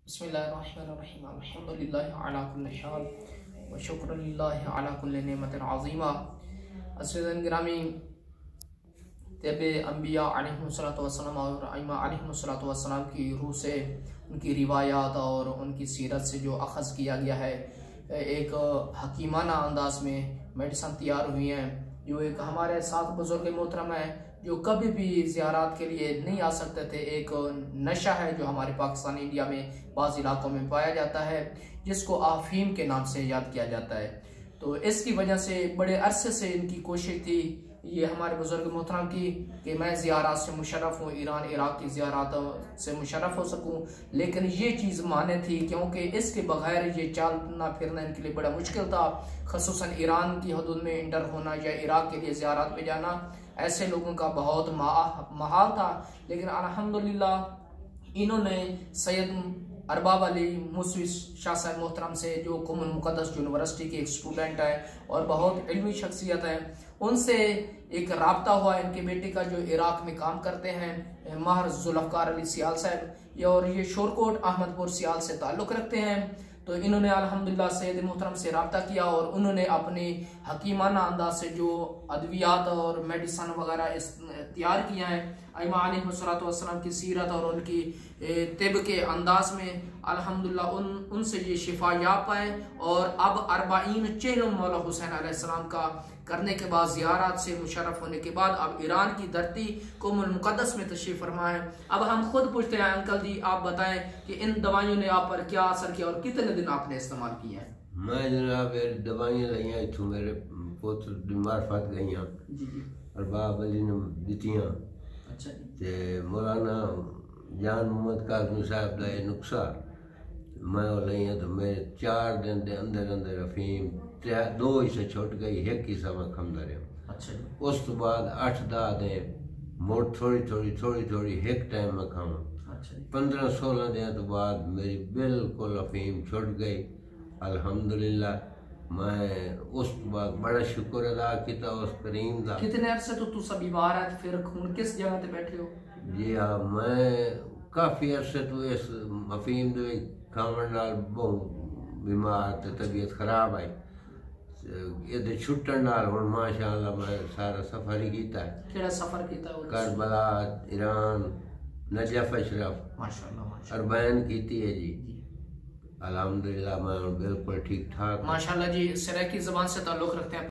बिस्मिल्लाहिर्रहमानिर्रहीम अल्हम्दुलिल्लाहि अला कुल्लि हाल व शुक्रुलिल्लाहि अला कुल्लि नेमतिन अज़ीमा। अज़ीज़ान गिरामी, तबे अंबिया अलैहिस्सलातु वस्सलाम और अइम्मा अलैहिस्सलातु वस्सलाम की रूह से, उनकी रिवायात और उनकी सीरत से जो अख़ज़ किया गया है, एक हकीमाना अंदाज में मेडिसन तैयार हुई हैं, जो एक हमारे साथ बुज़ुर्ग मोहतरम है जो कभी भी ज़ियारत के लिए नहीं आ सकते थे। एक नशा है जो हमारे पाकिस्तान इंडिया में बाज़ इलाकों में पाया जाता है, जिसको अफीम के नाम से याद किया जाता है। तो इसकी वजह से बड़े अरसे से इनकी कोशिश थी, ये हमारे बुज़ुर्ग मोहतरम की, कि मैं ज़ियारत से मुशर्रफ़ हूँ, ईरान इराक़ की ज़ियारत से मुशर्रफ़ हो सकूँ, लेकिन ये चीज़ माने थी क्योंकि इसके बगैर ये चलना फिरना इनके लिए बड़ा मुश्किल था। ख़ुसूसन ईरान की हदूद में इंटर होना या इराक़ के लिए ज़ियारत में जाना ऐसे लोगों का बहुत महाल था। लेकिन अल्हम्दुलिल्लाह इन्होंने सैयद अरबाब अली मूसवी शाह साहब मोहतरम से, जो कुमुल मुक़द्दस यूनिवर्सिटी के एक स्टूडेंट है और बहुत इल्मी शख्सियत है, उनसे एक राब्ता हुआ इनके बेटे का जो इराक़ में काम करते हैं, माहर ज़ुल्फ़कार अली सियाल साहब, और ये शोरकोट अहमदपुर सियाल से ताल्लुक़ रखते हैं। तो इन्होंने अल्हम्दुलिल्लाह सैयद मोहतरम से रब्ता किया और उन्होंने अपने हकीमाना अंदाज से जो अद्वियात और मेडिसन वगैरह तैयार किया है, अइम्मा अलैहिस्सलातु वस्सलाम की सीरत और उनकी तिब के अंदाज में अल्हम्दुलिल्लाह उनसे ये शिफा याब पाए। और अब 40 चेहलों मौला हुसैन अलैहिस्सलाम का करने के बाद, ज़ियारत से मुशर्रफ होने के बाद, अब ईरान की धरती कुमुल मुक़द्दस में तशरीफ़ फरमा है। अब हम खुद पूछते हैं, अंकल जी आप बताएं कि इन दवाइयों ने आप पर क्या असर किया और कितने दिन आपने इस्तेमाल किए हैं? मैं जनाब दवाइयाँ लिया इतों, मेरे पुत्र बीमार फट गई और बाब अली ने दितियाँ। अच्छा ते मौलाना जान मोहम्मद काज़मी साहब का नुस्खा मैं लिया, तो मेरे 4 दिन के अंदर अंदर अफीम 2 हिस्से छुट गई, 1 हिस्सा मैं खमदा रहा। अच्छा। उस तो बाद 8-10 दिन मुड़ थोड़ी एक टाइम में खाऊँ। अच्छा। 15-16 दिन तो बाद मेरी बिल्कुल अफीम छुट गई अल्हम्दुलिल्लाह। मैं उस बाद बड़ा शुक्र अदा किया उस करीम का। कितने अरसे तो तू सब बीमार है, फिर खून किस जगह पे बैठे हो? जी हाँ, मैं काफ़ी अरसे तो इस अफीम के खावन नाल बहुत बीमार ते तबीयत खराब आई। ये छुट्टन नाल हुण माशाअल्लाह मैं सारा सफ़र ही किया है। केड़ा सफ़र किया? करबला, ईरान, नजफ अशरफ, माशाअल्लाह अरबैन की है जी। अल्हम्दुलिल्लाह मैं बिल्कुल ठीक ठाक। माशाअल्लाह जी, सराइकी ज़बान से ताल्लुक़ रखते हैं।